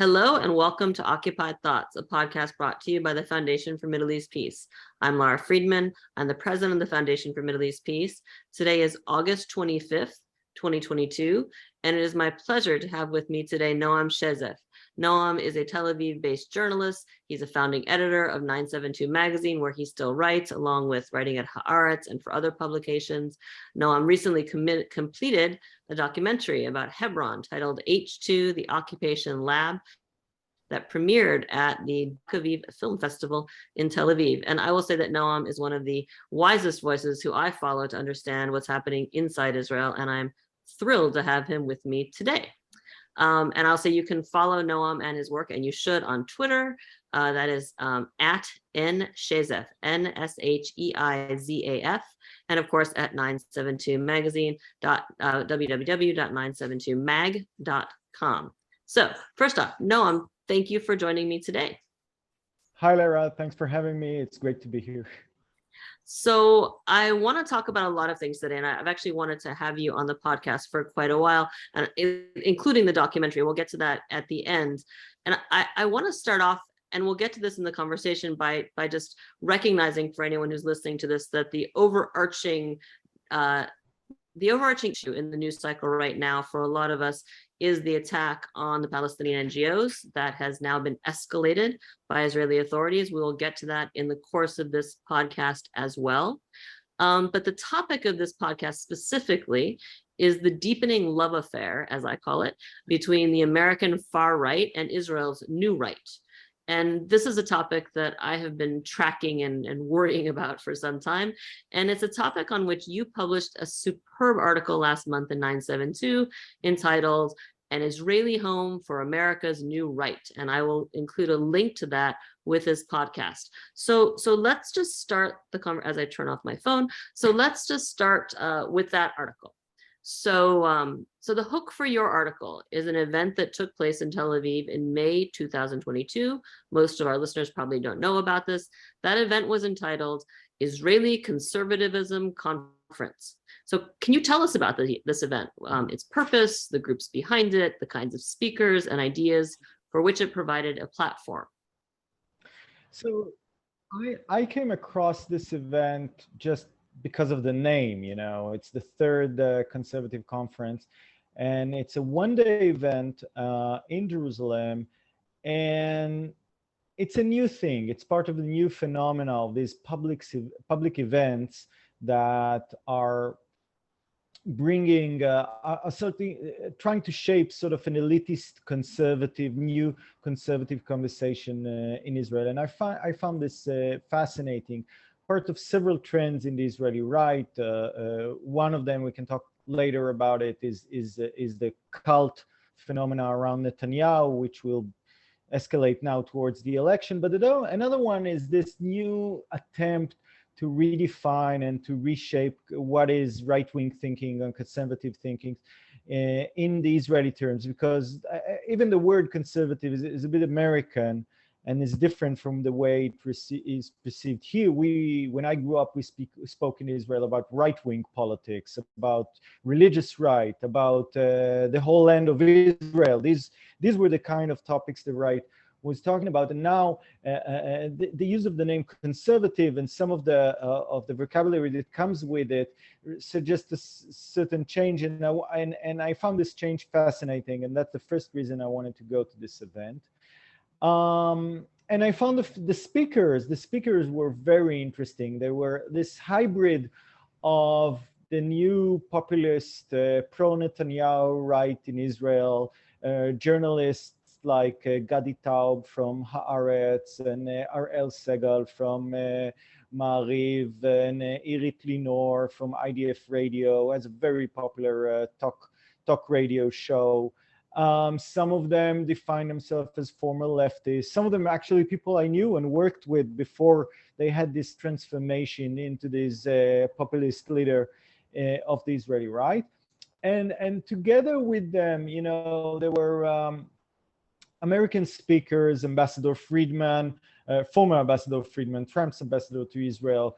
Hello and welcome to Occupied Thoughts, a podcast brought to you by the Foundation for Middle East Peace. I'm Lara Friedman. I'm the president of the Foundation for Middle East Peace. Today is August 25th, 2022, and it is my pleasure to have with me today Noam Sheizaf. Noam is a Tel Aviv-based journalist. He's a founding editor of 972 magazine, where he still writes, along with writing at Haaretz and for other publications. Noam recently completed a documentary about Hebron titled H2, the Occupation Lab, that premiered at the Doc Aviv Film Festival in Tel Aviv. And I will say that Noam is one of the wisest voices who I follow to understand what's happening inside Israel, and I'm thrilled to have him with me today. And I'll say you can follow Noam and his work, and you should, on Twitter. That is at Sheizaf, NsheiZaf, and of course at 972 magazine, www.972mag.com. So first off, Noam, thank you for joining me today. Hi, Lara. Thanks for having me. It's great to be here. So I want to talk about a lot of things today, and I've actually wanted to have you on the podcast for quite a while, and including the documentary. We'll get to that at the end. And I want to start off, and we'll get to this in the conversation, by just recognizing for anyone who's listening to this that the overarching issue in the news cycle right now for a lot of us is the attack on the Palestinian NGOs that has now been escalated by Israeli authorities. We will get to that in the course of this podcast as well. But the topic of this podcast specifically is the deepening love affair, as I call it, between the American far right and Israel's new right. And this is a topic that I have been tracking and worrying about for some time. And it's a topic on which you published a superb article last month in 972 entitled An Israeli Home for America's New Right. And I will include a link to that with this podcast. So let's just start the conversation as I turn off my phone. So let's just start with that article. So the hook for your article is an event that took place in Tel Aviv in May 2022. Most of our listeners probably don't know about this. That event was entitled Israeli Conservatism Conference. So can you tell us about this event, its purpose, the groups behind it, the kinds of speakers and ideas for which it provided a platform? So I came across this event just because of the name. It's the third conservative conference, and it's a one-day event in Jerusalem, and it's a new thing. It's part of the new phenomena of these public events that are bringing trying to shape sort of an elitist new conservative conversation in Israel. And I found this fascinating. Part of several trends in the Israeli right. One of them, we can talk later about it, is the cult phenomena around Netanyahu, which will escalate now towards the election. But another one is this new attempt to redefine and to reshape what is right-wing thinking and conservative thinking in the Israeli terms, because even the word conservative is a bit American and is different from the way it is perceived here. When I grew up, we spoke in Israel about right-wing politics, about religious right, about the whole land of Israel. These were the kind of topics the right was talking about. And now the use of the name conservative and some of the vocabulary that comes with it suggests a certain change. And I found this change fascinating, and that's the first reason I wanted to go to this event. And I found the speakers were very interesting. They were this hybrid of the new populist pro-Netanyahu right in Israel, journalists like Gadi Taub from Haaretz and Ariel Segal from Maariv, and Irit Linor from IDF Radio, has a very popular talk radio show. Some of them define themselves as former leftists. Some of them actually people I knew and worked with before they had this transformation into this populist leader of the Israeli right. And together with them, there were American speakers, Ambassador Friedman, former Ambassador Friedman, Trump's ambassador to Israel,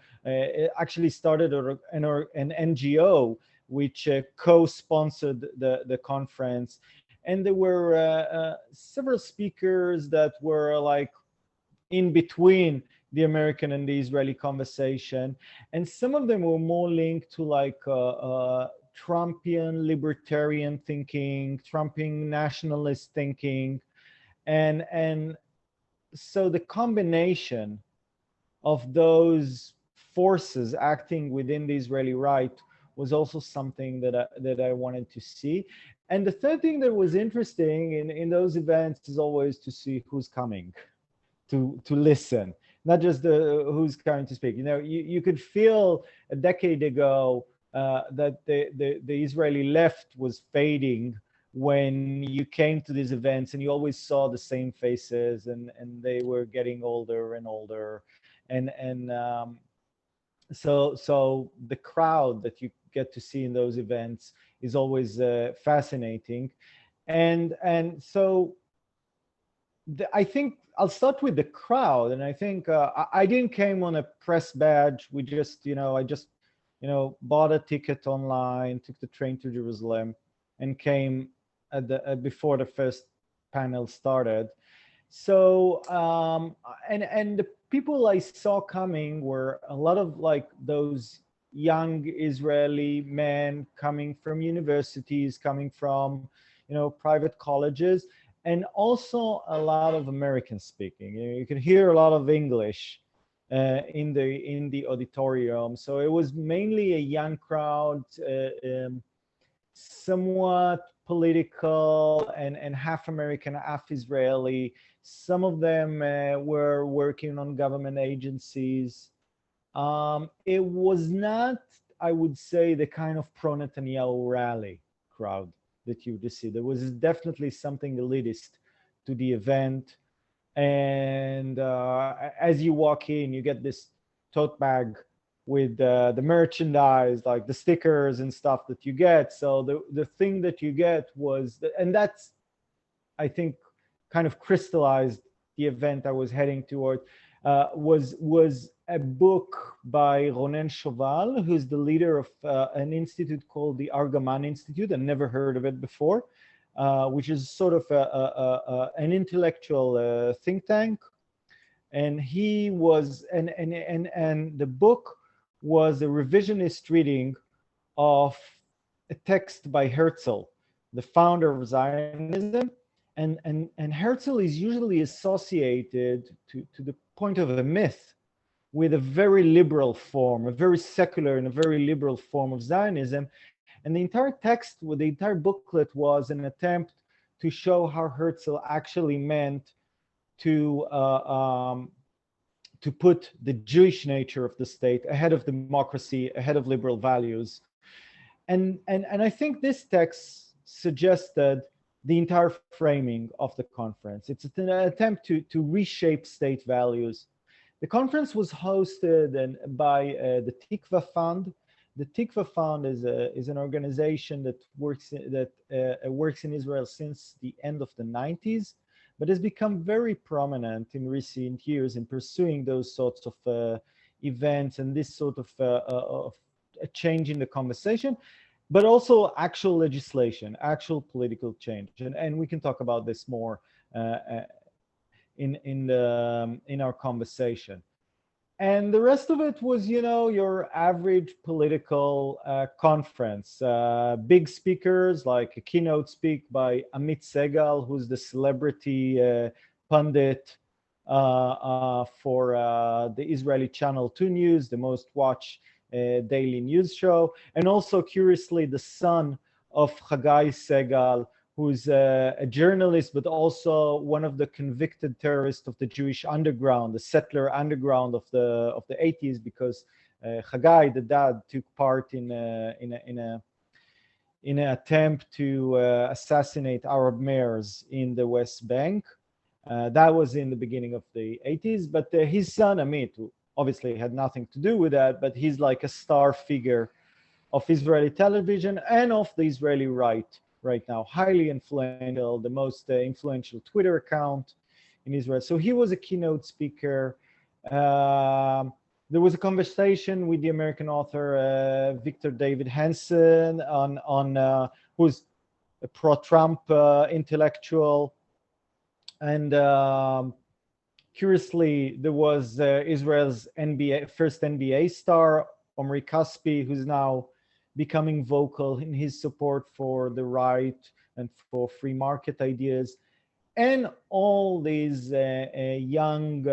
actually started an NGO which co-sponsored the conference. and there were several speakers that were like in between the American and the Israeli conversation, and some of them were more linked to like Trumpian libertarian thinking, Trumpian nationalist thinking, and so the combination of those forces acting within the Israeli right was also something that I wanted to see. And the third thing that was interesting in those events is always to see who's coming to listen, not just the who's coming to speak. You know, you could feel a decade ago that the Israeli left was fading when you came to these events, and you always saw the same faces, and they were getting older and older, and so the crowd that you get to see in those events is always fascinating, and so I think I'll start with the crowd, and I think I didn't came on a press badge. We just, I just, bought a ticket online, took the train to Jerusalem, and came at the before the first panel started. So and the people I saw coming were a lot of like those young Israeli men coming from universities, coming from private colleges, and also a lot of American speaking. You can hear a lot of English in the auditorium. So it was mainly a young crowd, somewhat political, and half American, half Israeli. Some of them were working on government agencies. It was not, I would say, the kind of pro-Netanyahu rally crowd that you would see. There was definitely something elitist to the event. And as you walk in, you get this tote bag with the merchandise, like the stickers and stuff that you get. So the thing that you get was, and that's, I think, kind of crystallized the event I was heading toward, was a book by Ronen Shoval, who's the leader of an institute called the Argaman Institute. I never heard of it before, which is sort of an intellectual think tank. And he was, and the book was a revisionist reading of a text by Herzl, the founder of Zionism. And Herzl is usually associated to the point of a myth with a very liberal form, a very secular and a very liberal form of Zionism. And the entire text, with the entire booklet, was an attempt to show how Herzl actually meant to put the Jewish nature of the state ahead of democracy, ahead of liberal values. And I think this text suggested the entire framing of the conference. It's an attempt to reshape state values. The conference was hosted by the Tikva Fund. The Tikva Fund is an organization that works in Israel since the end of the 90s, but has become very prominent in recent years in pursuing those sorts of events and this sort of a change in the conversation, but also actual legislation, actual political change. And we can talk about this more in our conversation. And the rest of it was, your average political conference. Big speakers, like a keynote speak by Amit Segal, who's the celebrity pundit for the Israeli Channel 2 News, the most watched daily news show. And also, curiously, the son of Hagai Segal, who's a journalist, but also one of the convicted terrorists of the Jewish underground, the settler underground of the 80s, because Hagai, the dad, took part in an attempt to assassinate Arab mayors in the West Bank. That was in the beginning of the 80s, but his son Amit, who obviously had nothing to do with that, but he's like a star figure of Israeli television and of the Israeli right now, highly influential, the most influential Twitter account in Israel. So he was a keynote speaker. There was a conversation with the American author Victor David Hanson on who's a pro-Trump intellectual. And curiously, there was Israel's first NBA star, Omri Caspi, who's now becoming vocal in his support for the right and for free market ideas. And all these young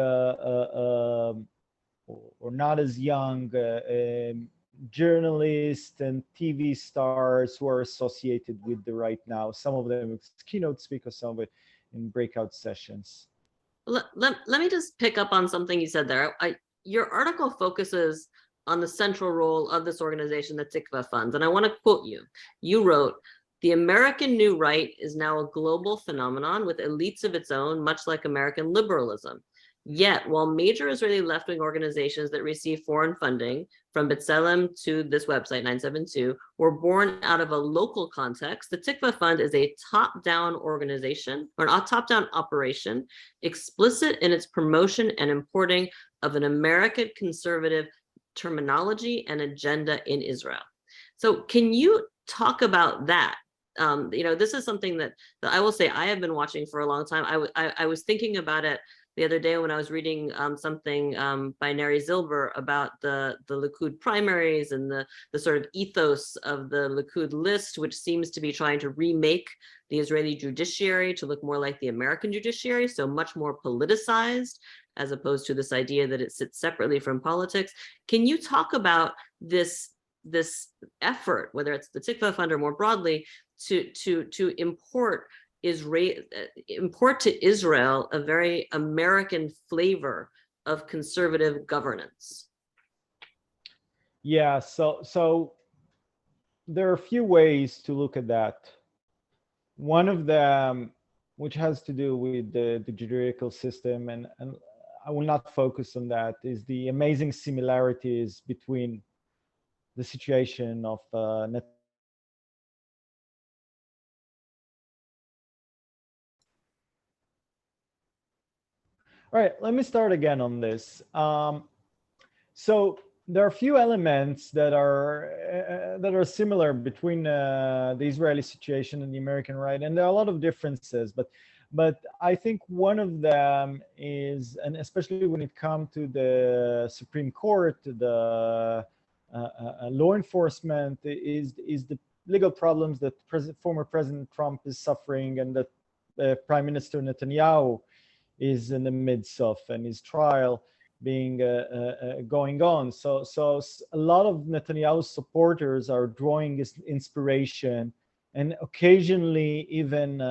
or not as young journalists and TV stars who are associated with the right now. Some of them as keynote speakers, some of it in breakout sessions. Let me just pick up on something you said there. Your article focuses on the central role of this organization, the Tikva Fund. And I want to quote you. You wrote, "The American New Right is now a global phenomenon with elites of its own, much like American liberalism. Yet, while major Israeli left-wing organizations that receive foreign funding, from B'Tselem to this website, 972, were born out of a local context, the Tikva Fund is a top-down organization, or a top-down operation, explicit in its promotion and importing of an American conservative terminology and agenda in Israel." So can you talk about that? This is something that I will say I have been watching for a long time. I was thinking about it the other day when I was reading something by Neri Zilber about the Likud primaries and the sort of ethos of the Likud list, which seems to be trying to remake the Israeli judiciary to look more like the American judiciary, so much more politicized, as opposed to this idea that it sits separately from politics. Can you talk about this effort, whether it's the Tikva Fund or more broadly, to import to Israel a very American flavor of conservative governance? Yeah, so there are a few ways to look at that. One of them, which has to do with the judicial system, and I will not focus on that, is the amazing similarities between the situation of All right, let me start again on this. So there are a few elements that are similar between the Israeli situation and the American right, and there are a lot of differences. But I think one of them is, and especially when it comes to the Supreme Court, the law enforcement, is the legal problems that former President Trump is suffering, and that Prime Minister Netanyahu is in the midst of, and his trial being going on. So a lot of Netanyahu's supporters are drawing inspiration and occasionally even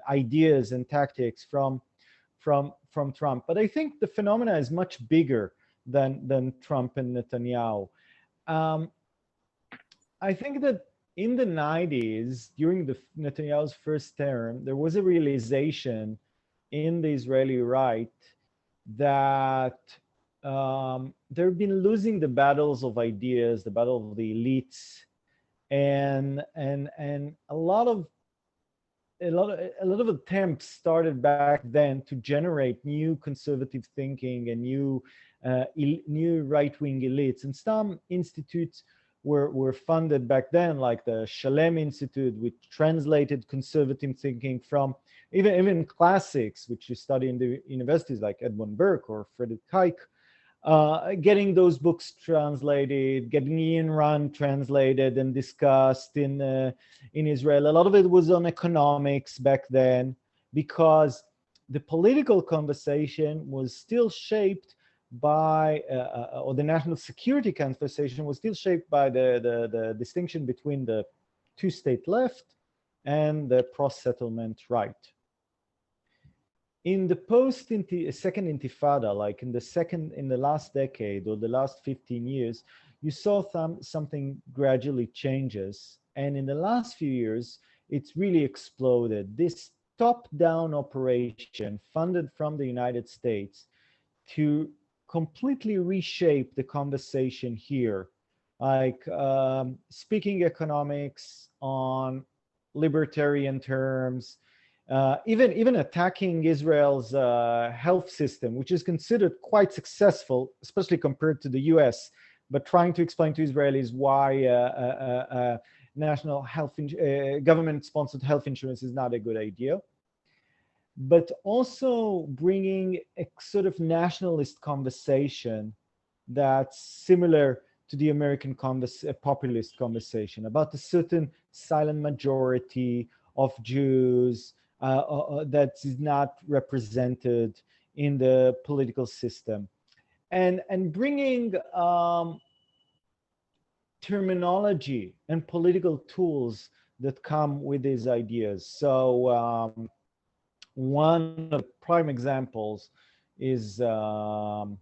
ideas and tactics from Trump. But I think the phenomena is much bigger than Trump and Netanyahu. I think that in the 90s, during Netanyahu's first term, there was a realization in the Israeli right that they've been losing the battles of ideas, the battle of the elites, and a lot of attempts started back then to generate new conservative thinking and new right-wing elites. And some institutes were funded back then, like the Shalem Institute, which translated conservative thinking from even classics, which you study in the universities, like Edmund Burke or Friedrich Hayek, getting those books translated, getting Ayn Rand translated and discussed in Israel. A lot of it was on economics back then, because the political conversation was still shaped by, or the national security conversation was still shaped by the distinction between the two-state left and the pro-settlement right. In the second intifada, like in the last decade or the last 15 years, you saw something gradually changes. And in the last few years, it's really exploded. This top-down operation funded from the United States to completely reshape the conversation here, like speaking economics on libertarian terms, even attacking Israel's health system, which is considered quite successful, especially compared to the US, but trying to explain to Israelis why national health, government-sponsored health insurance is not a good idea. But also bringing a sort of nationalist conversation that's similar to the American populist conversation about a certain silent majority of Jews that is not represented in the political system, and bringing terminology and political tools that come with these ideas. So one of the prime examples is the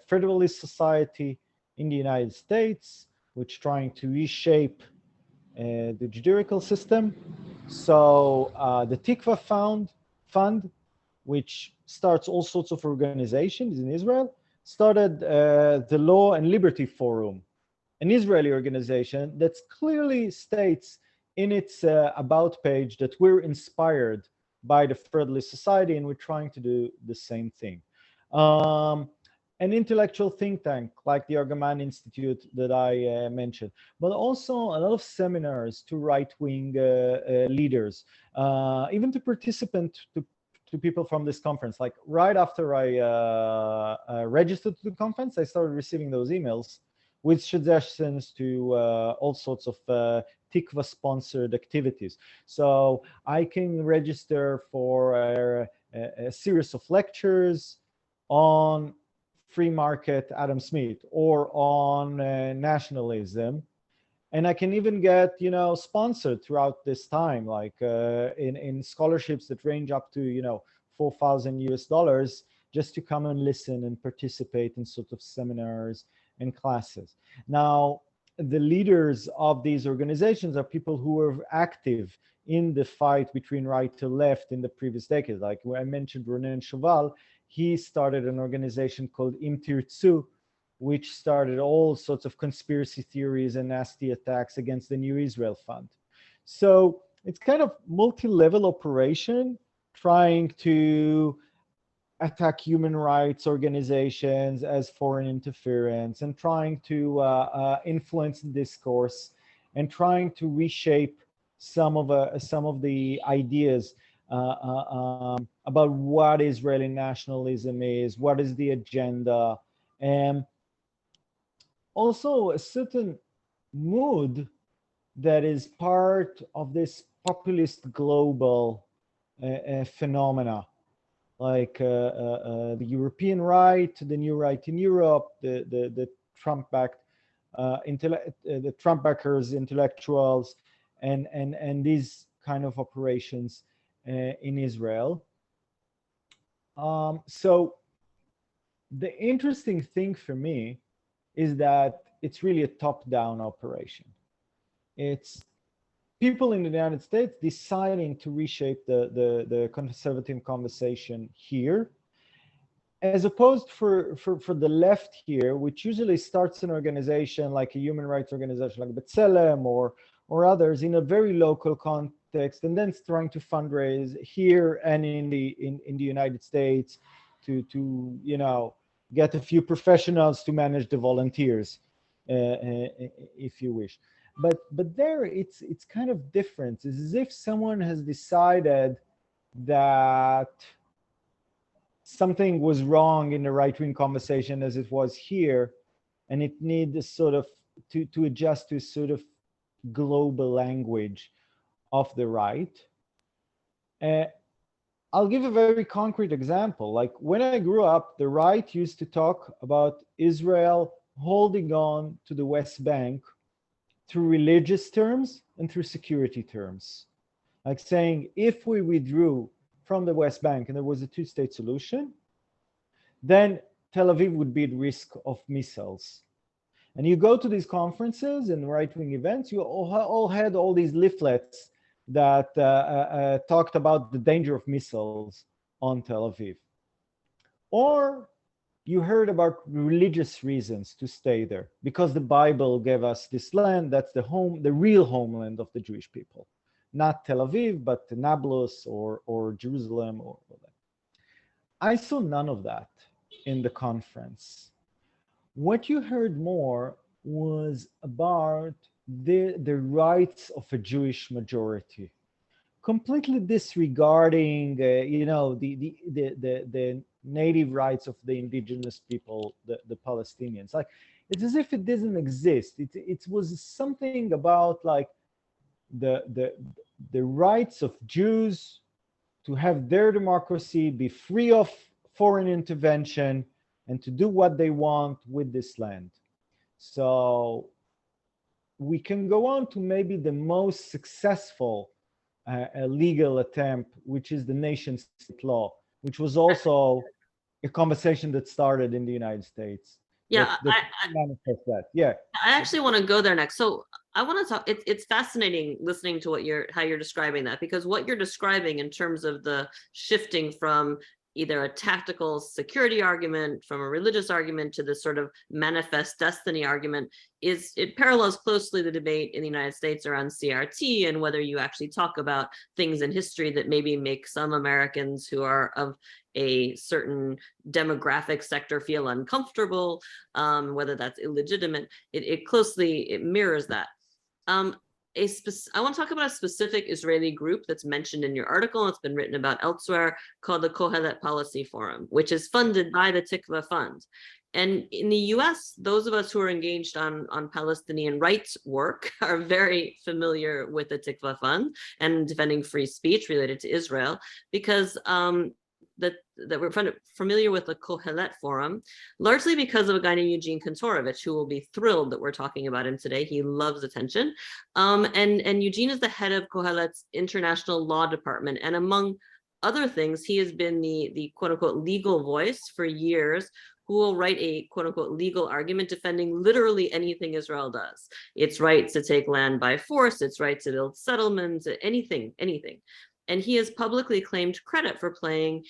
Federalist Society in the United States, which trying to reshape the judicial system. So the Tikva Fund, which starts all sorts of organizations in Israel, started the Law and Liberty Forum, an Israeli organization that clearly states in its about page that we're inspired by the Federalist Society and we're trying to do the same thing. An intellectual think tank like the Argaman Institute that I mentioned, but also a lot of seminars to right-wing leaders, even to to people from this conference. Like right after I registered to the conference, I started receiving those emails with suggestions to all sorts of Tikva sponsored activities. So I can register for a series of lectures on free market Adam Smith or on nationalism. And I can even get, sponsored throughout this time, like in scholarships that range up to, $4,000 just to come and listen and participate in sort of seminars and classes. Now, the leaders of these organizations are people who were active in the fight between right to left in the previous decade. Like I mentioned, Ronen Shoval, he started an organization called Im Tirtzu, which started all sorts of conspiracy theories and nasty attacks against the New Israel Fund. So it's kind of multi-level operation trying to attack human rights organizations as foreign interference and trying to influence discourse and trying to reshape some of the ideas about what Israeli nationalism is, what is the agenda, and also a certain mood that is part of this populist global phenomena, like the European right, the new right in Europe, the Trump-backed the Trump backers, intellectuals, and these kind of operations in Israel. So the interesting thing for me is that it's really a top-down operation. It's people in the United States deciding to reshape the conservative conversation here, as opposed for the left here, which usually starts an organization like a human rights organization like B'Tselem or others in a very local context, and then trying to fundraise here and in the United States to get a few professionals to manage the volunteers, if you wish. But there it's kind of different. It's as if someone has decided that something was wrong in the right-wing conversation as it was here, and it needs sort of to adjust to sort of global language of the right. I'll give a very concrete example. Like when I grew up, the right used to talk about Israel holding on to the West Bank through religious terms and through security terms. Like saying, if we withdrew from the West Bank and there was a two-state solution, then Tel Aviv would be at risk of missiles. And you go to these conferences and right-wing events, you all had all these leaflets that talked about the danger of missiles on Tel Aviv. Or you heard about religious reasons to stay there, because the Bible gave us this land, that's the real homeland of the Jewish people. Not Tel Aviv, but Nablus or Jerusalem or that. I saw none of that in the conference. What you heard more was about the rights of a Jewish majority, completely disregarding, the native rights of the indigenous people, the Palestinians. Like, it's as if it doesn't exist. It was something about like the rights of Jews to have their democracy, be free of foreign intervention, and to do what they want with this land. So we can go on to maybe the most successful legal attempt, which is the nation state law, which was also a conversation that started in the United States. Yeah, That manifests that. Yeah. I actually want to go there next. So I want to talk. It's fascinating listening to how you're describing that, because what you're describing in terms of the shifting from either a tactical security argument, from a religious argument, to this sort of manifest destiny argument, it parallels closely the debate in the United States around CRT and whether you actually talk about things in history that maybe make some Americans who are of a certain demographic sector feel uncomfortable, whether that's illegitimate. It mirrors that. I want to talk about a specific Israeli group that's mentioned in your article, and it's been written about elsewhere, called the Kohelet Policy Forum, which is funded by the Tikva Fund. And in the US, those of us who are engaged on Palestinian rights work are very familiar with the Tikva Fund and defending free speech related to Israel, because that we're familiar with the Kohelet Forum, largely because of a guy named Eugene Kantorovich, who will be thrilled that we're talking about him today. He loves attention. And Eugene is the head of Kohelet's International Law Department. And among other things, he has been the quote unquote legal voice for years, who will write a quote unquote legal argument defending literally anything Israel does. Its right to take land by force, its right to build settlements, anything. And he has publicly claimed credit for playing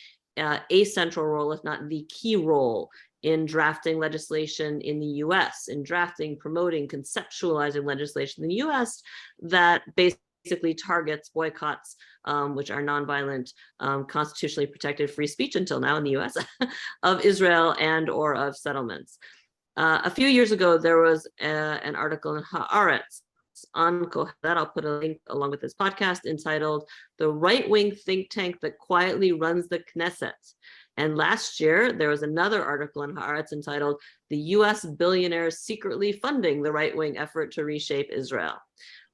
a central role, if not the key role, in drafting legislation in the US, in drafting, promoting, conceptualizing legislation in the US that basically targets boycotts, which are nonviolent, constitutionally protected free speech until now in the US, of Israel and or of settlements. A few years ago, there was an article in Haaretz on Kohelet, I'll put a link along with this podcast, entitled "The Right-Wing Think Tank That Quietly Runs the Knesset." And last year, there was another article in Haaretz entitled "The US Billionaires Secretly Funding the Right-Wing Effort to Reshape Israel."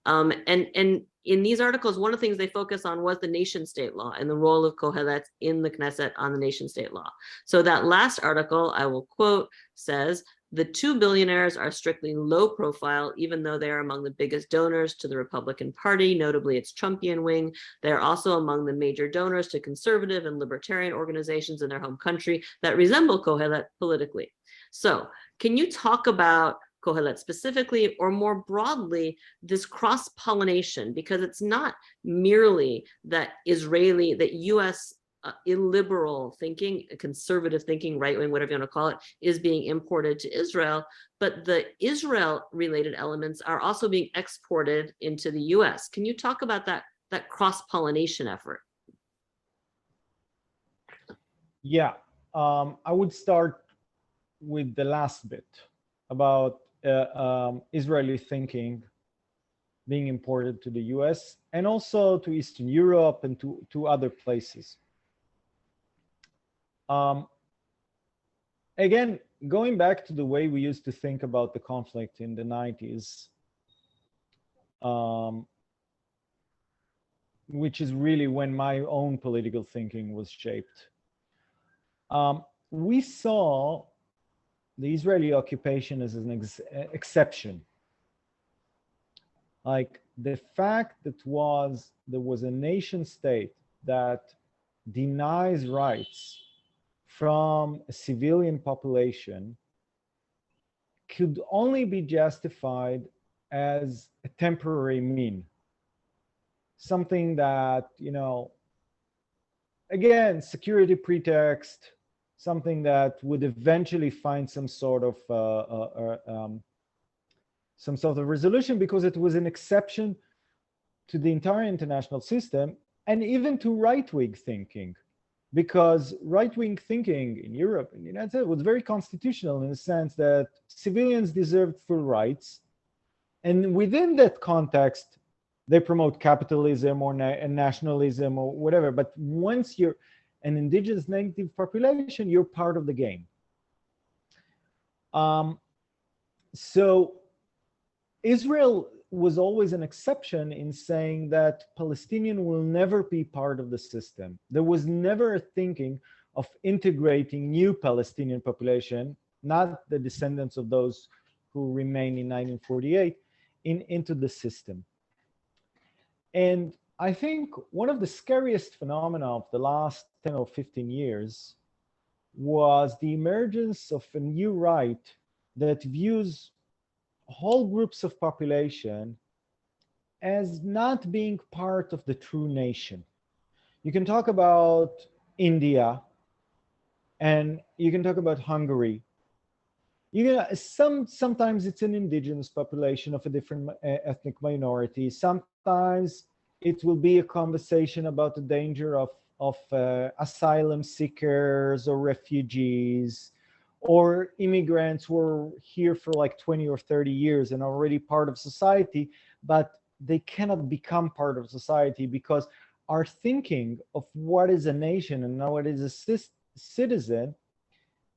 And in these articles, one of the things they focus on was the nation state law and the role of Kohelet in the Knesset on the nation state law. So that last article, I will quote, says, "The two billionaires are strictly low profile, even though they are among the biggest donors to the Republican Party, notably its Trumpian wing. They are also among the major donors to conservative and libertarian organizations in their home country that resemble Kohelet politically." So can you talk about Kohelet specifically, or more broadly, this cross-pollination? Because it's not merely that US illiberal thinking, conservative thinking, right-wing, whatever you want to call it, is being imported to Israel, but the Israel-related elements are also being exported into the US. Can you talk about that cross-pollination effort? Yeah, I would start with the last bit about Israeli thinking being imported to the US and also to Eastern Europe and to other places. Again, going back to the way we used to think about the conflict in the 90s, which is really when my own political thinking was shaped. We saw the Israeli occupation as an exception. Like the fact that there was a nation state that denies rights from a civilian population could only be justified as a temporary mean. Something that, again, security pretext, something that would eventually find some sort of resolution, because it was an exception to the entire international system and even to right-wing thinking. Because right-wing thinking in Europe and the United States was very constitutional in the sense that civilians deserved full rights, And within that context, they promote capitalism or nationalism or whatever. But once you're an indigenous native population, you're part of the game. So Israel was always an exception in saying that Palestinian will never be part of the system. There was never a thinking of integrating new Palestinian population, not the descendants of those who remained in 1948, into the system. And I think one of the scariest phenomena of the last 10 or 15 years was the emergence of a new right that views whole groups of population as not being part of the true nation. You can talk about India, and you can talk about Hungary. Sometimes it's an indigenous population of a different ethnic minority. Sometimes it will be a conversation about the danger of asylum seekers or refugees, or immigrants who are here for like 20 or 30 years and already part of society, but they cannot become part of society because our thinking of what is a nation and what is a citizen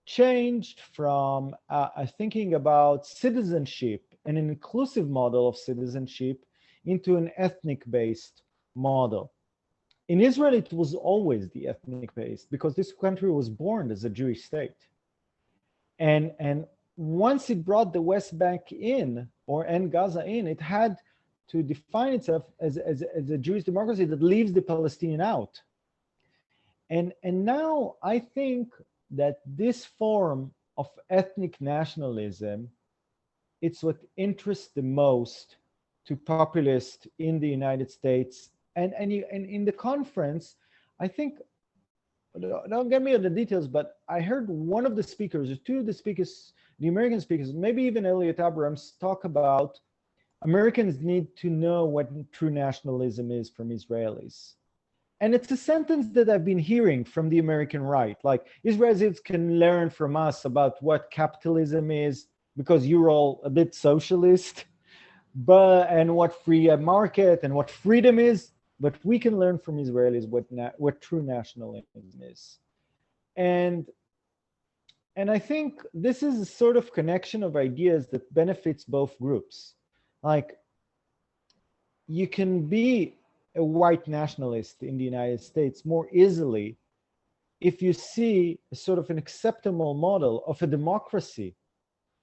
changed from thinking about citizenship and an inclusive model of citizenship into an ethnic-based model. In Israel, it was always the ethnic-based because this country was born as a Jewish state. And once it brought the West Bank in, and Gaza in, it had to define itself as a Jewish democracy that leaves the Palestinian out. And now I think that this form of ethnic nationalism, it's what interests the most to populists in the United States. And in the conference, I think, don't get me on the details, but I heard one of the speakers, or two of the speakers, the American speakers, maybe even Elliot Abrams, talk about Americans need to know what true nationalism is from Israelis. And it's a sentence that I've been hearing from the American right, like Israelis can learn from us about what capitalism is because you're all a bit socialist, and what free market and what freedom is, but we can learn from Israelis what true nationalism is. And I think this is a sort of connection of ideas that benefits both groups. Like, you can be a white nationalist in the United States more easily if you see a sort of an acceptable model of a democracy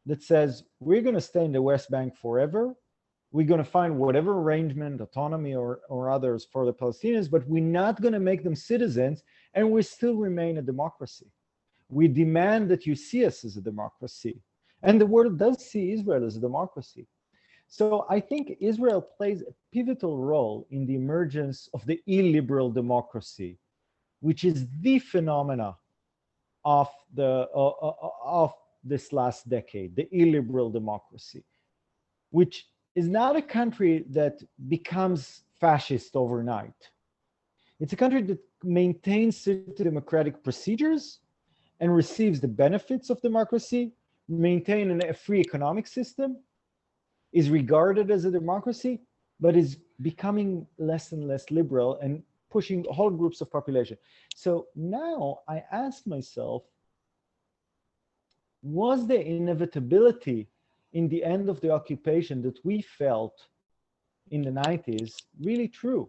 that says, we're going to stay in the West Bank forever. We're going to find whatever arrangement, autonomy or others for the Palestinians, but we're not going to make them citizens, and we still remain a democracy. We demand that you see us as a democracy. And the world does see Israel as a democracy. So I think Israel plays a pivotal role in the emergence of the illiberal democracy, which is the phenomena of this last decade, the illiberal democracy, which is not a country that becomes fascist overnight. It's a country that maintains certain democratic procedures and receives the benefits of democracy, maintain a free economic system, is regarded as a democracy, but is becoming less and less liberal and pushing whole groups of population. So now I ask myself, was the inevitability in the end of the occupation that we felt in the 90s really true?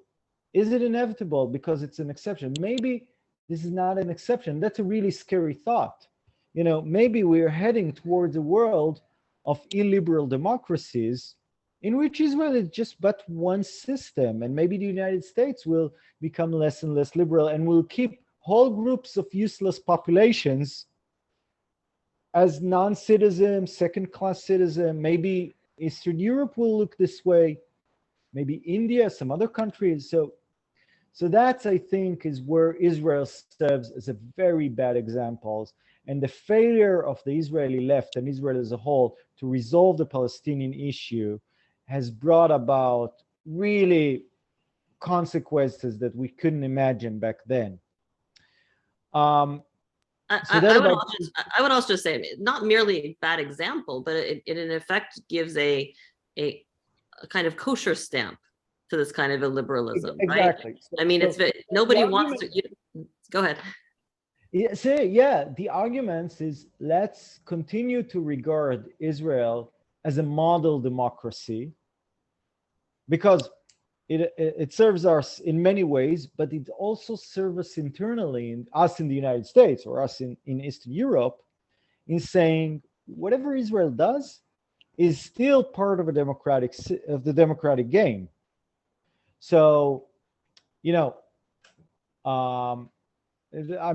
Is it inevitable because it's an exception? Maybe this is not an exception. That's a really scary thought. You know, maybe we're heading towards a world of illiberal democracies in which Israel is just but one system, and maybe the United States will become less and less liberal and will keep whole groups of useless populations as non-citizen, second-class citizen. Maybe Eastern Europe will look this way, maybe India, some other countries. So that's, I think, is where Israel serves as a very bad example. And the failure of the Israeli left and Israel as a whole to resolve the Palestinian issue has brought about really consequences that we couldn't imagine back then. I would also say not merely a bad example, but it in effect gives a a kind of kosher stamp to this kind of illiberalism, right? Exactly. I mean, nobody wants to. Go ahead. Yeah, the arguments is let's continue to regard Israel as a model democracy because it serves us in many ways, but it also serves us internally, us in the United States or us in Eastern Europe, in saying whatever Israel does is still part of the democratic game. So, I'm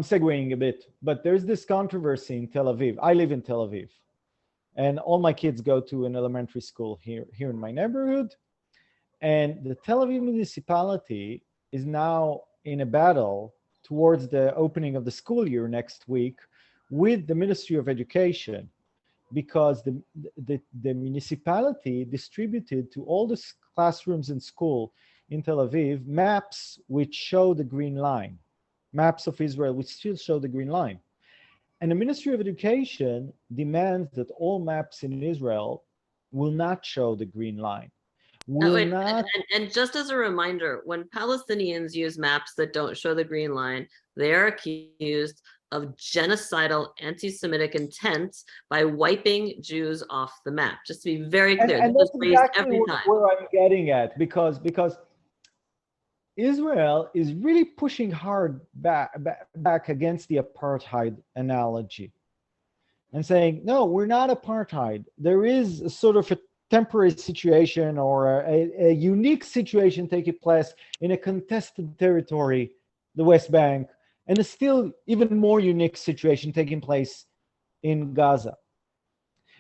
segueing a bit, but there's this controversy in Tel Aviv. I live in Tel Aviv, and all my kids go to an elementary school here in my neighborhood. And the Tel Aviv municipality is now in a battle towards the opening of the school year next week with the Ministry of Education, because the municipality distributed to all the classrooms in school in Tel Aviv maps which show the green line, maps of Israel which still show the green line. And the Ministry of Education demands that all maps in Israel will not show the green line. And just as a reminder, when Palestinians use maps that don't show the green line, they are accused of genocidal anti-Semitic intent by wiping Jews off the map. Just to be very clear, and that's exactly where I'm getting at, because Israel is really pushing hard back against the apartheid analogy and saying, no, we're not apartheid. There is a sort of a temporary situation or a unique situation taking place in a contested territory, the West Bank, and a still even more unique situation taking place in Gaza.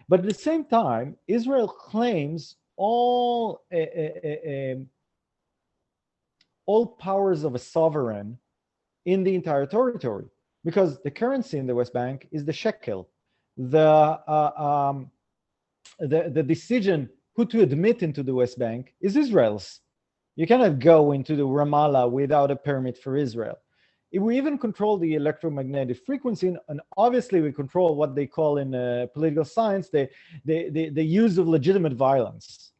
But at the same time, Israel claims all powers of a sovereign in the entire territory, because the currency in the West Bank is the shekel. The decision who to admit into the West Bank is Israel's. You cannot go into the Ramallah without a permit for Israel. We even control the electromagnetic frequency, and obviously we control what they call in political science the use of legitimate violence.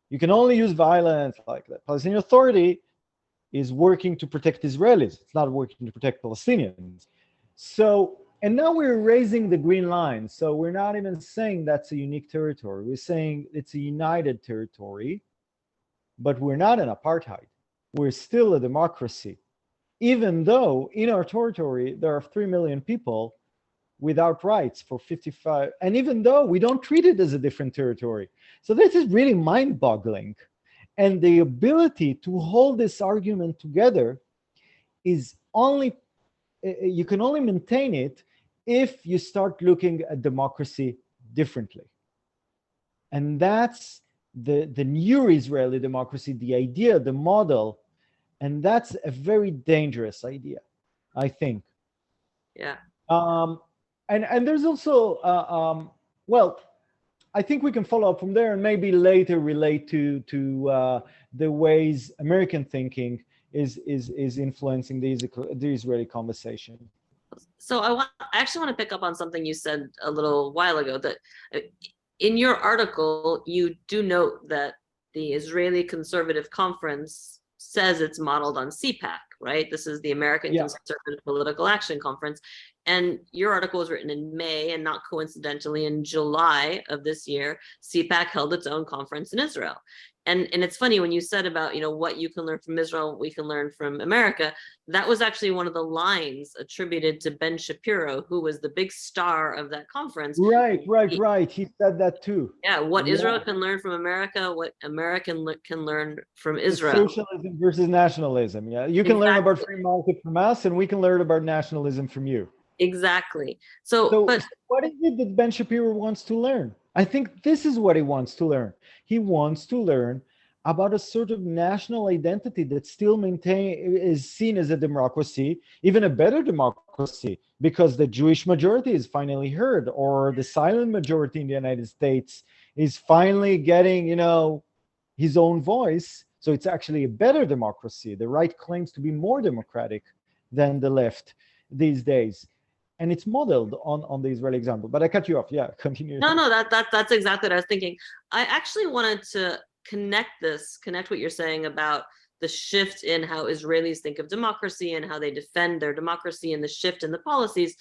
You can only use violence, like the Palestinian Authority is working to protect Israelis. It's not working to protect Palestinians. So, and now we're raising the green line. So we're not even saying that's a unique territory. We're saying it's a united territory, but we're not an apartheid. We're still a democracy, even though in our territory there are 3 million people without rights for 55, and even though we don't treat it as a different territory. So this is really mind-boggling. And the ability to hold this argument together is only, you can only maintain it if you start looking at democracy differently. And that's the new Israeli democracy, the idea, the model. And that's a very dangerous idea, I think. Yeah. And there's also, well, I think we can follow up from there and maybe later relate to the ways American thinking is influencing the Israeli conversation. So I actually want to pick up on something you said a little while ago, that in your article, you do note that the Israeli Conservative Conference says it's modeled on CPAC, right? This is the American Conservative Political Action Conference. And your article was written in May, and not coincidentally in July of this year, CPAC held its own conference in Israel. And it's funny when you said about, what you can learn from Israel, what we can learn from America, that was actually one of the lines attributed to Ben Shapiro, who was the big star of that conference. Right. He said that too. Yeah, what Israel can learn from America, what America can learn from Israel. Socialism versus nationalism. Yeah, you can learn about free market from us, and we can learn about nationalism from you. Exactly. So but what is it that Ben Shapiro wants to learn? I think this is what he wants to learn. He wants to learn about a sort of national identity that still is seen as a democracy, even a better democracy, because the Jewish majority is finally heard, or the silent majority in the United States is finally getting, his own voice. So it's actually a better democracy. The right claims to be more democratic than the left these days. And it's modeled on the Israeli example. But I cut you off. Yeah, continue. No, that's exactly what I was thinking. I actually wanted to connect what you're saying about the shift in how Israelis think of democracy and how they defend their democracy and the shift in the policies.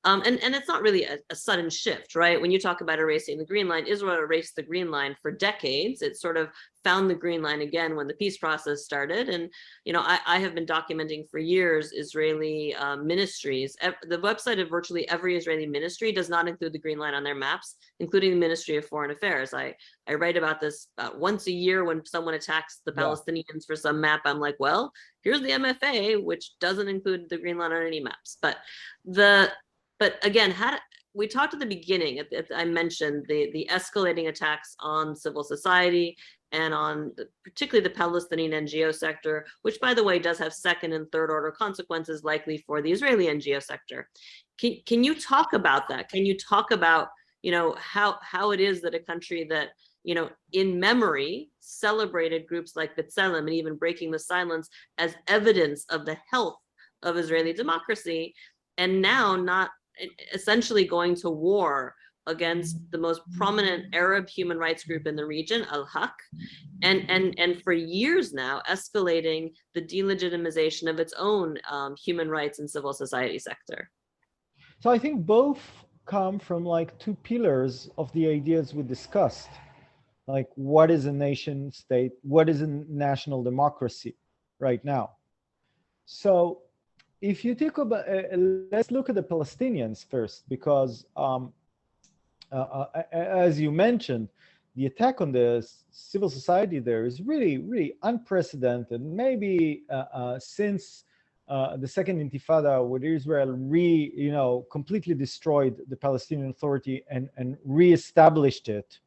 And it's not really a sudden shift, right? When you talk about erasing the green line, Israel erased the green line for decades. It sort of found the green line again when the peace process started. And, I have been documenting for years Israeli ministries. The website of virtually every Israeli ministry does not include the green line on their maps, including the Ministry of Foreign Affairs. I write about this once a year when someone attacks the Palestinians for some map. I'm like, well, here's the MFA, which doesn't include the green line on any maps. But again, we talked at the beginning, I mentioned the escalating attacks on civil society and on particularly the Palestinian NGO sector, which, by the way, does have second and third order consequences likely for the Israeli NGO sector. Can you talk about that? Can you talk about, how it is that a country that, in memory celebrated groups like B'Tselem and even breaking the silence as evidence of the health of Israeli democracy, and now not essentially going to war against the most prominent Arab human rights group in the region, Al-Haq, and for years now escalating the delegitimization of its own human rights and civil society sector. So I think both come from like two pillars of the ideas we discussed, like what is a nation state, what is a national democracy right now. So if you think about, let's look at the Palestinians first, because as you mentioned, the attack on the civil society there is really, really unprecedented. Maybe since the Second Intifada, where Israel completely destroyed the Palestinian Authority and reestablished it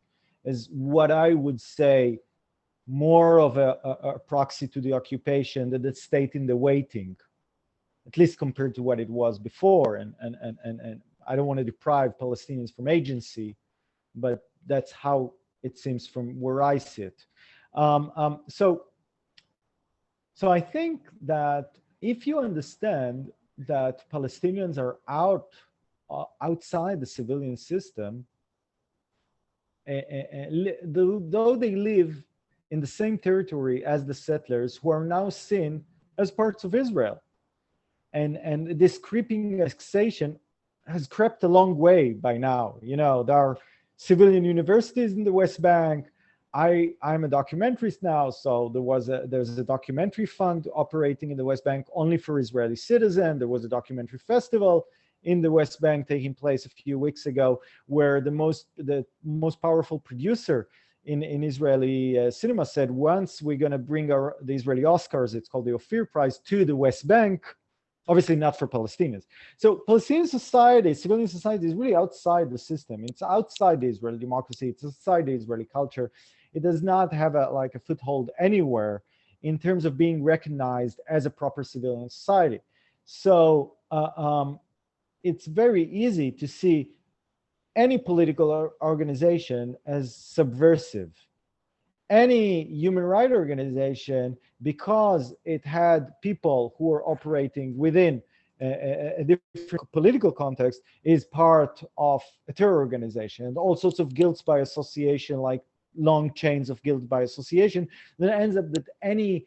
as what I would say more of a proxy to the occupation than the state in the waiting, at least compared to what it was before. And I don't want to deprive Palestinians from agency, but that's how it seems from where I sit. So I think that if you understand that Palestinians are outside the civilian system, though they live in the same territory as the settlers, who are now seen as parts of Israel, and this creeping annexation has crept a long way by now. There are civilian universities in the West Bank. I'm a documentarist now, so there's a documentary fund operating in the West Bank only for Israeli citizens. There was a documentary festival in the West Bank taking place a few weeks ago, where the most powerful producer in Israeli cinema said, once we're going to bring the Israeli Oscars, it's called the Ophir Prize, to the West Bank. Obviously not for Palestinians. So Palestinian society, civilian society, is really outside the system. It's outside the Israeli democracy. It's outside the Israeli culture. It does not have a foothold anywhere in terms of being recognized as a proper civilian society. So it's very easy to see any political organization as subversive. Any human rights organization, because it had people who are operating within a different political context, is part of a terror organization, and all sorts of guilt by association, like long chains of guilt by association, that ends up that any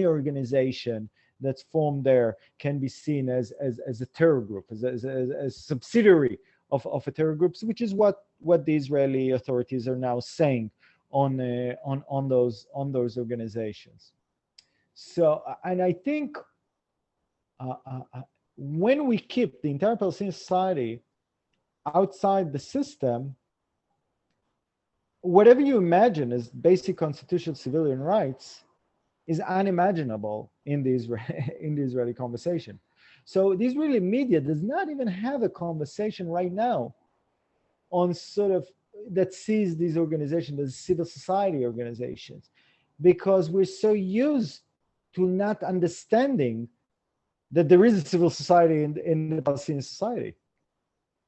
organization that's formed there can be seen as a terror group, as a subsidiary of a terror group, which is what the Israeli authorities are now saying on those organizations. So, and I think when we keep the entire Palestinian society outside the system, whatever you imagine as basic constitutional civilian rights is unimaginable in the Israeli conversation. So the Israeli media does not even have a conversation right now on sort of that sees these organizations as civil society organizations, because we're so used to not understanding that there is a civil society in the Palestinian society.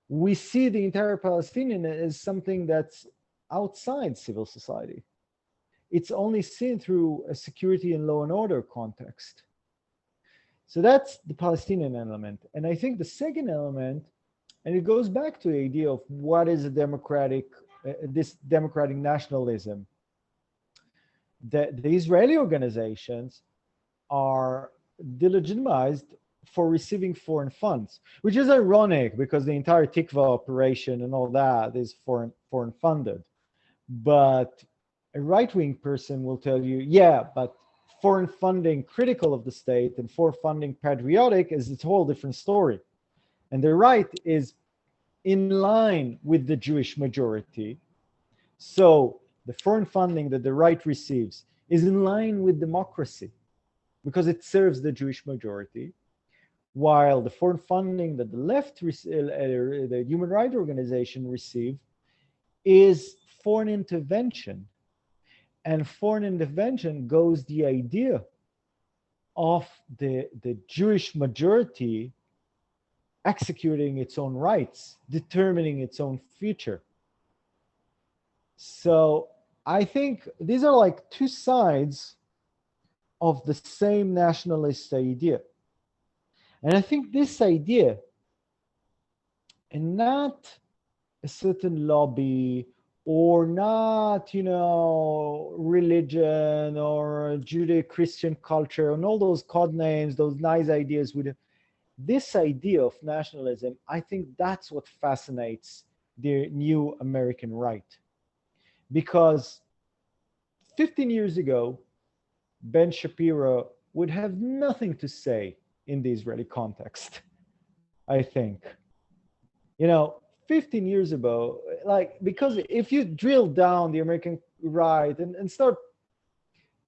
We see the entire Palestinian as something that's outside civil society. It's only seen through a security and law and order context. So that's the Palestinian element. And I think the second element, and it goes back to the idea of what is a democratic, this democratic nationalism. the Israeli organizations are delegitimized for receiving foreign funds, which is ironic because the entire Tikva operation and all that is foreign funded. But a right-wing person will tell you, yeah, but foreign funding critical of the state and foreign funding patriotic is a whole different story. And the right is in line with the Jewish majority. So the foreign funding that the right receives is in line with democracy because it serves the Jewish majority, while the foreign funding that the left, the human rights organization receive is foreign intervention. And foreign intervention goes the idea of the Jewish majority executing its own rights, determining its own future. So I think these are like two sides of the same nationalist idea. And I think this idea, and not a certain lobby or not, religion or Judeo-Christian culture and all those code names, those nice ideas with this idea of nationalism, I think that's what fascinates the new American right. Because 15 years ago, Ben Shapiro would have nothing to say in the Israeli context, I think. 15 years ago, because if you drill down the American right and start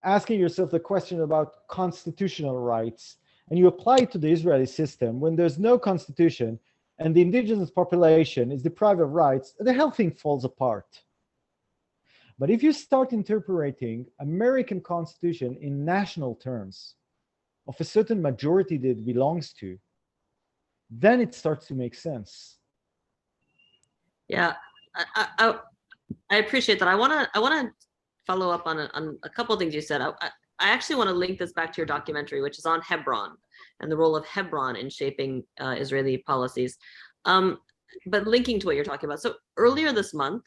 asking yourself the question about constitutional rights, and you apply it to the Israeli system, when there's no constitution and the indigenous population is deprived of rights, the whole thing falls apart. But if you start interpreting American Constitution in national terms of a certain majority that it belongs to, then it starts to make sense. Yeah, I appreciate that. I want to follow up on a couple of things you said. I actually want to link this back to your documentary, which is on Hebron and the role of Hebron in shaping Israeli policies. But linking to what you're talking about. So earlier this month,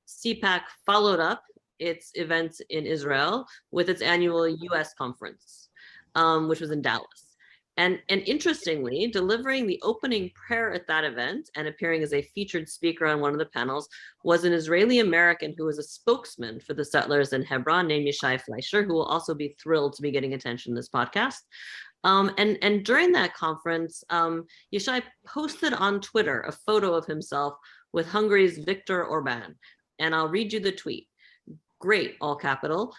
CPAC followed up its events in Israel with its annual US conference, which was in Dallas. And interestingly, delivering the opening prayer at that event and appearing as a featured speaker on one of the panels was an Israeli American who was a spokesman for the settlers in Hebron named Yishai Fleischer, who will also be thrilled to be getting attention in this podcast. And during that conference, Yishai posted on Twitter a photo of himself with Hungary's Viktor Orban. And I'll read you the tweet. Great, all capitals,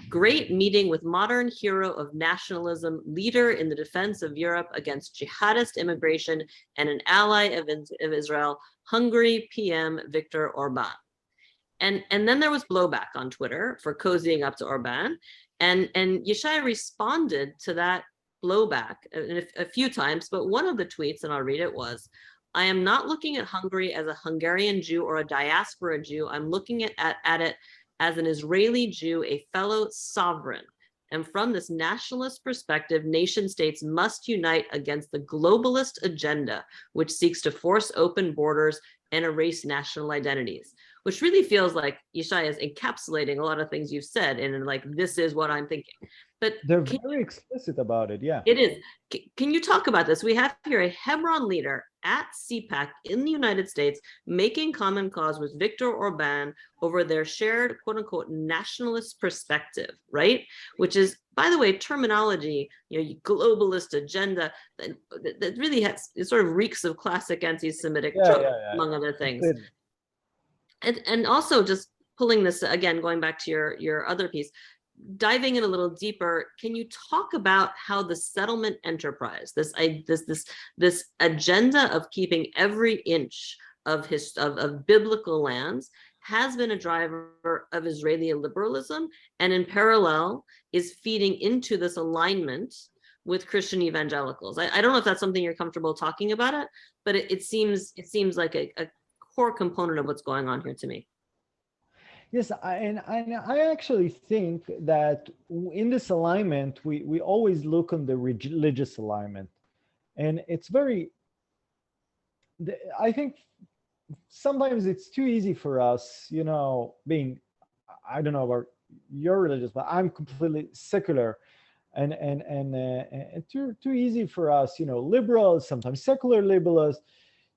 great meeting with modern hero of nationalism, leader in the defense of Europe against jihadist immigration and an ally of Israel, Hungary PM Viktor Orban. And then there was blowback on Twitter for cozying up to Orban. And Yishai responded to that blowback a few times, but one of the tweets, and I'll read it, was, I am not looking at Hungary as a Hungarian Jew or a diaspora Jew. I'm looking at it as an Israeli Jew, a fellow sovereign. And from this nationalist perspective, nation states must unite against the globalist agenda, which seeks to force open borders and erase national identities, which really feels like Yishai is encapsulating a lot of things you've said and like, this is what I'm thinking. But they're very explicit about it, yeah. It is. Can you talk about this? We have here a Hebron leader at CPAC in the United States making common cause with Viktor Orban over their shared quote unquote nationalist perspective, right? Which is, by the way, terminology, globalist agenda that really has, it sort of reeks of classic anti-Semitic trope, among other things. And also just pulling this again, going back to your other piece, diving in a little deeper, can you talk about how the settlement enterprise, this agenda of keeping every inch of biblical lands, has been a driver of Israeli liberalism, and in parallel is feeding into this alignment with Christian evangelicals? I don't know if that's something you're comfortable talking about it, but it seems like a core component of what's going on here to me. Yes, I actually think that in this alignment, we always look on the religious alignment. And it's I think sometimes it's too easy for us, being, I don't know, about you're religious, but I'm completely secular. And too easy for us, liberals, sometimes secular liberals,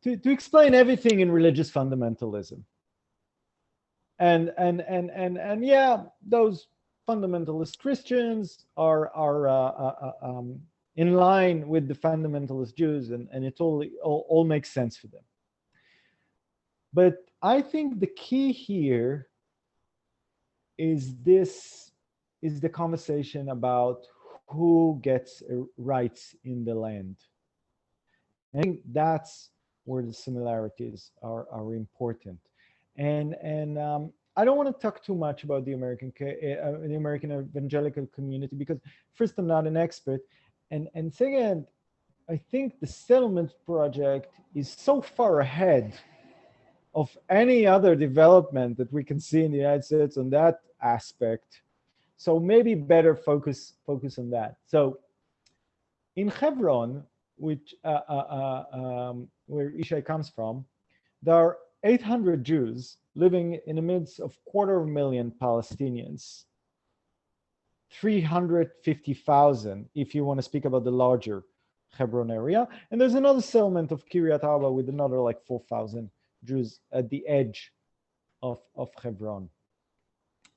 to explain everything in religious fundamentalism. And yeah, those fundamentalist Christians are in line with the fundamentalist Jews, and it all makes sense for them. But I think the key here is the conversation about who gets rights in the land. I think that's where the similarities are important. And I don't want to talk too much about the American evangelical community, because first, I'm not an expert, and second, I think the settlement project is so far ahead of any other development that we can see in the United States on that aspect. So maybe better focus on that. So in Hebron, which where Ishai comes from, there are 800 Jews living in the midst of 250,000 Palestinians, 350,000 if you want to speak about the larger Hebron area. And there's another settlement of Kiryat Arba with another like 4,000 Jews at the edge of Hebron.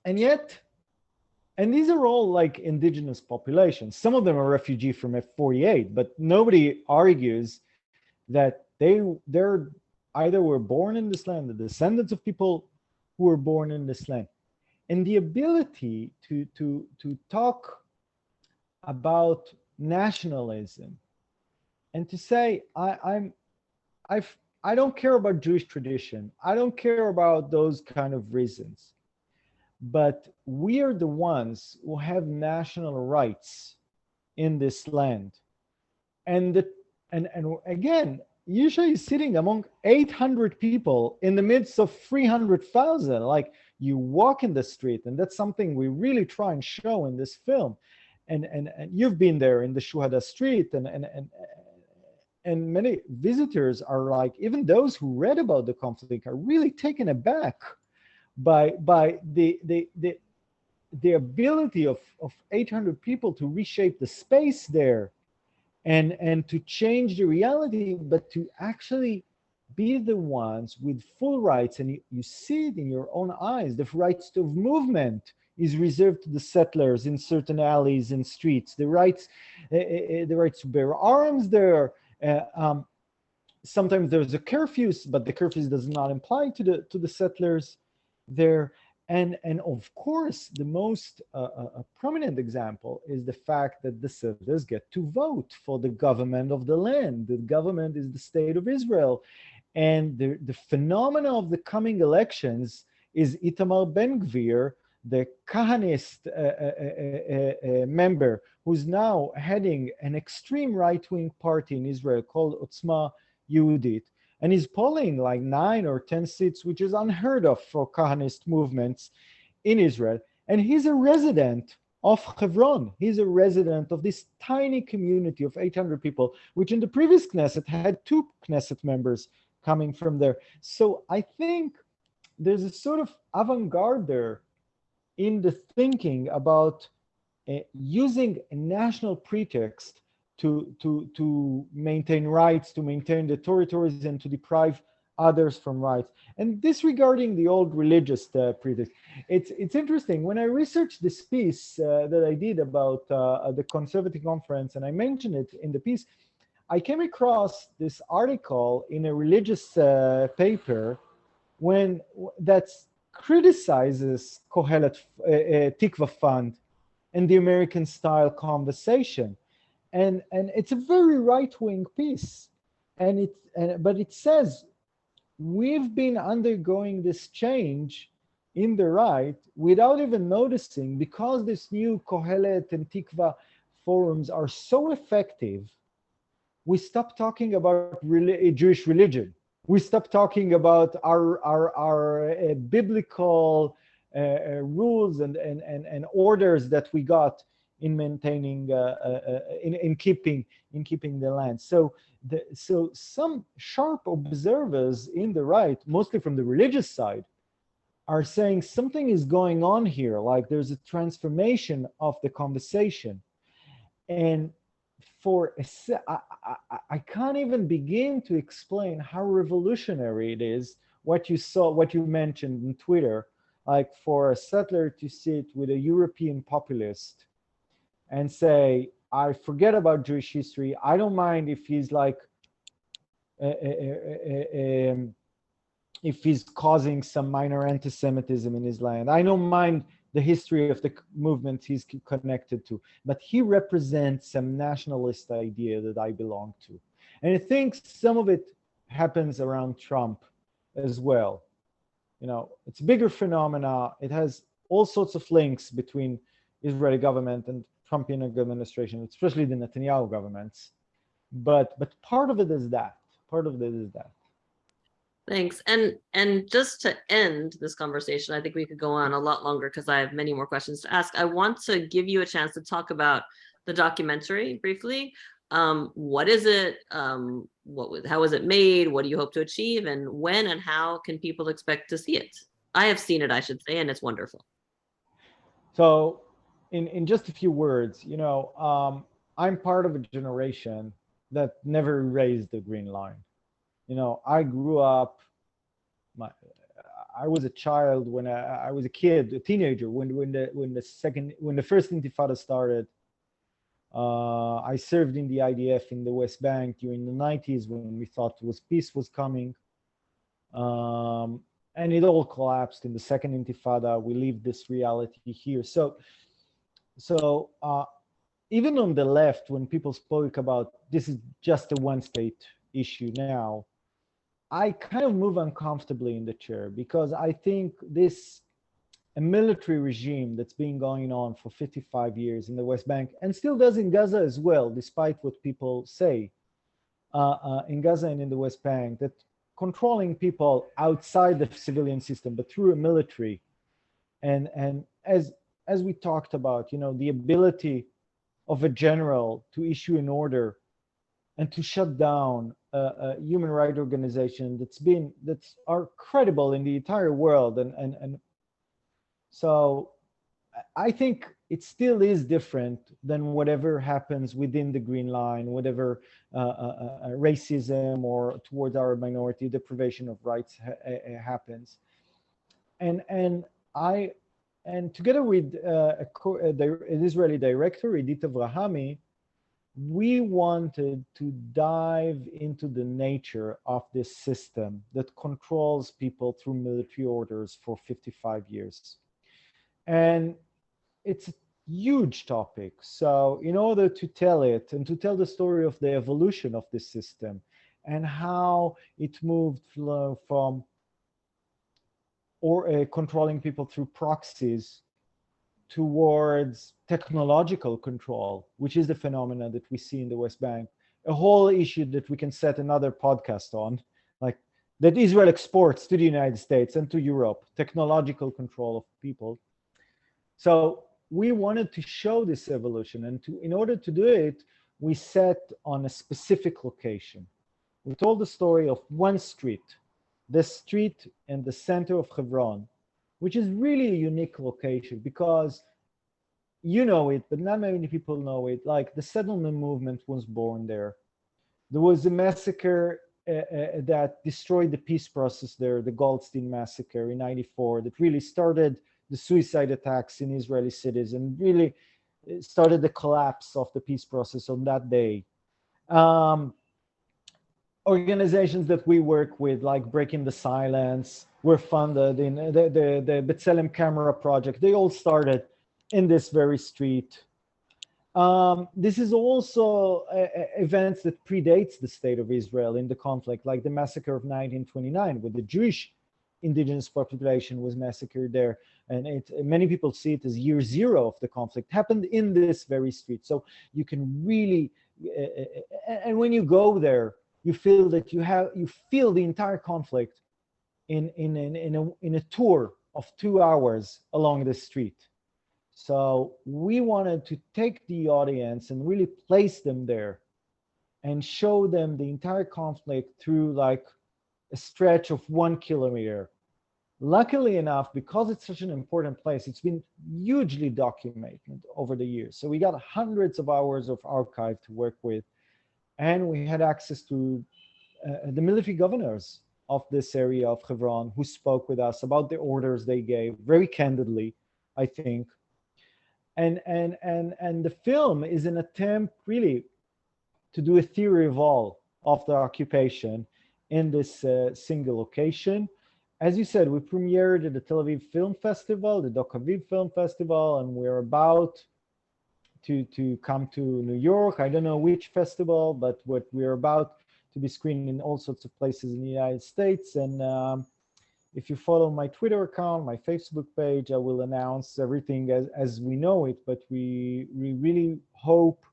And these are all like indigenous populations. Some of them are refugees from F-48, but nobody argues that they're either were born in this land, the descendants of people who were born in this land. And the ability to talk about nationalism and to say, I don't care about Jewish tradition. I don't care about those kind of reasons. But we are the ones who have national rights in this land. And again, usually sitting among 800 people in the midst of 300,000, like you walk in the street, and that's something we really try and show in this film. And you've been there in the Shuhada Street, and many visitors are like, even those who read about the conflict are really taken aback by the ability of 800 people to reshape the space there and to change the reality, but to actually be the ones with full rights. And you see it in your own eyes. The rights of movement is reserved to the settlers in certain alleys and streets. The rights to bear arms there. Sometimes there's a curfew, but the curfew does not apply to the settlers there. And of course, the most prominent example is the fact that the settlers get to vote for the government of the land. The government is the state of Israel. And the phenomena of the coming elections is Itamar Ben-Gvir, the Kahanist member, who's now heading an extreme right-wing party in Israel called Otzma Yehudit. And he's polling like 9 or 10 seats, which is unheard of for Kahanist movements in Israel. And he's a resident of Hebron. He's a resident of this tiny community of 800 people, which in the previous Knesset had 2 Knesset members coming from there. So I think there's a sort of avant-garde there in the thinking about using a national pretext to maintain rights, to maintain the territories, and to deprive others from rights, and disregarding the old religious pretext. It's interesting. When I researched this piece that I did about the Conservative Conference, and I mentioned it in the piece, I came across this article in a religious paper that criticizes Kohelet Tikva Fund and the American-style conversation. And it's a very right-wing piece, but it says we've been undergoing this change in the right without even noticing, because this new Kohelet and Tikva forums are so effective. We stopped talking about Jewish religion. We stopped talking about our biblical rules and orders that we got in maintaining, in keeping the land. So some sharp observers in the right, mostly from the religious side, are saying something is going on here, like there's a transformation of the conversation. And I can't even begin to explain how revolutionary it is what you saw, what you mentioned in Twitter, like for a settler to sit with a European populist and say, I forget about Jewish history. I don't mind if he's like, if he's causing some minor anti-Semitism in his land. I don't mind the history of the movement he's connected to, but he represents some nationalist idea that I belong to. And I think some of it happens around Trump as well. You know, it's a bigger phenomena. It has all sorts of links between Israeli government and Trumpian administration, especially the Netanyahu governments. But part of it is that. Part of it is that. Thanks. And just to end this conversation, I think we could go on a lot longer because I have many more questions to ask. I want to give you a chance to talk about the documentary briefly. What is it? How was it made? What do you hope to achieve? And when and how can people expect to see it? I have seen it, I should say, and it's wonderful. So in just a few words, you know, I'm part of a generation that never erased the Green Line. You know, I grew up, I was a child when I was a kid, a teenager, when the first Intifada started. I served in the IDF in the West Bank during the 90s when we thought peace was coming. And it all collapsed in the second Intifada. We lived this reality here. So even on the left, when people spoke about this is just a one-state issue now, I kind of move uncomfortably in the chair because I think a military regime that's been going on for 55 years in the West Bank and still does in Gaza as well, despite what people say in Gaza and in the West Bank, that controlling people outside the civilian system, but through a military. And as we talked about, you know, the ability of a general to issue an order and to shut down a human rights organization that's are credible in the entire world. And so I think it still is different than whatever happens within the Green Line, whatever racism or towards our minority deprivation of rights happens. And together with an Israeli director, Edith Avrahami, we wanted to dive into the nature of this system that controls people through military orders for 55 years. And it's a huge topic. So in order to tell it and to tell the story of the evolution of this system and how it moved from controlling people through proxies towards technological control, which is the phenomena that we see in the West Bank, a whole issue that we can set another podcast on, like that Israel exports to the United States and to Europe, technological control of people. So we wanted to show this evolution, and in order to do it, we set on a specific location. We told the story of one street, the street in the center of Hebron, which is really a unique location because you know it, but not many people know it. Like the settlement movement was born there. There was a massacre that destroyed the peace process there, the Goldstein massacre in '94, that really started the suicide attacks in Israeli cities and really started the collapse of the peace process on that day. Organizations that we work with, like Breaking the Silence, were funded in the B'Tselem Camera Project. They all started in this very street. This is also events that predates the state of Israel in the conflict, like the massacre of 1929, where the Jewish indigenous population was massacred there. And many people see it as year zero of the conflict, happened in this very street. So you can really, and when you go there, you feel that you feel the entire conflict in a tour of 2 hours along the street. So we wanted to take the audience and really place them there and show them the entire conflict through like a stretch of 1 kilometer Luckily enough, because it's such an important place, it's been hugely documented over the years. So we got hundreds of hours of archive to work with, and we had access to the military governors of this area of Hebron who spoke with us about the orders they gave very candidly, I think. And the film is an attempt really to do a theory of all of the occupation in this single location. As you said, we premiered at the Tel Aviv Film Festival, the Doc Aviv Film Festival, and we're about to come to New York. I don't know which festival, but what we're about to be screened in all sorts of places in the United States. And if you follow my Twitter account, my Facebook page, I will announce everything as we know it. But we really hope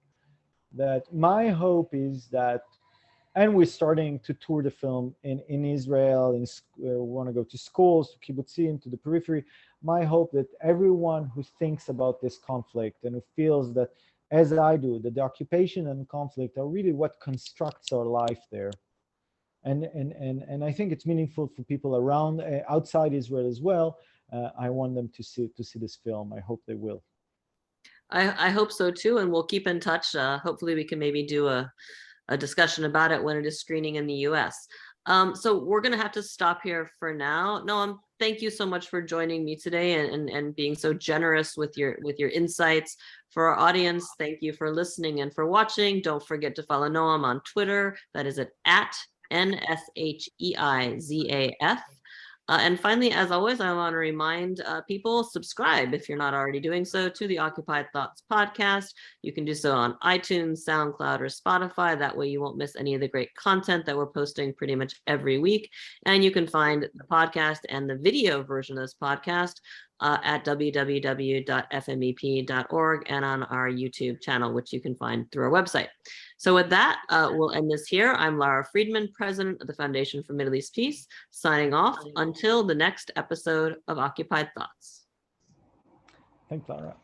that, my hope is that, and we're starting to tour the film in Israel, we want to go to schools, to kibbutzim, to the periphery. My hope that everyone who thinks about this conflict and who feels that, as I do, that the occupation and conflict are really what constructs our life there. And I think it's meaningful for people around, outside Israel as well. I want them to see this film. I hope they will. I hope so too, and we'll keep in touch. Hopefully we can maybe do a discussion about it when it is screening in the US. So we're going to have to stop here for now. Noam, thank you so much for joining me today and being so generous with your insights. For our audience, thank you for listening and for watching. Don't forget to follow Noam on Twitter. That is at NSHEIZAF. And finally, as always, I want to remind people, subscribe if you're not already doing so to the Occupied Thoughts podcast. You can do so on iTunes, SoundCloud, or Spotify. That way you won't miss any of the great content that we're posting pretty much every week. And you can find the podcast and the video version of this podcast at www.fmep.org and on our YouTube channel, which you can find through our website. So with that, we'll end this here. I'm Lara Friedman, president of the Foundation for Middle East Peace, signing off until the next episode of Occupied Thoughts. Thanks, Lara.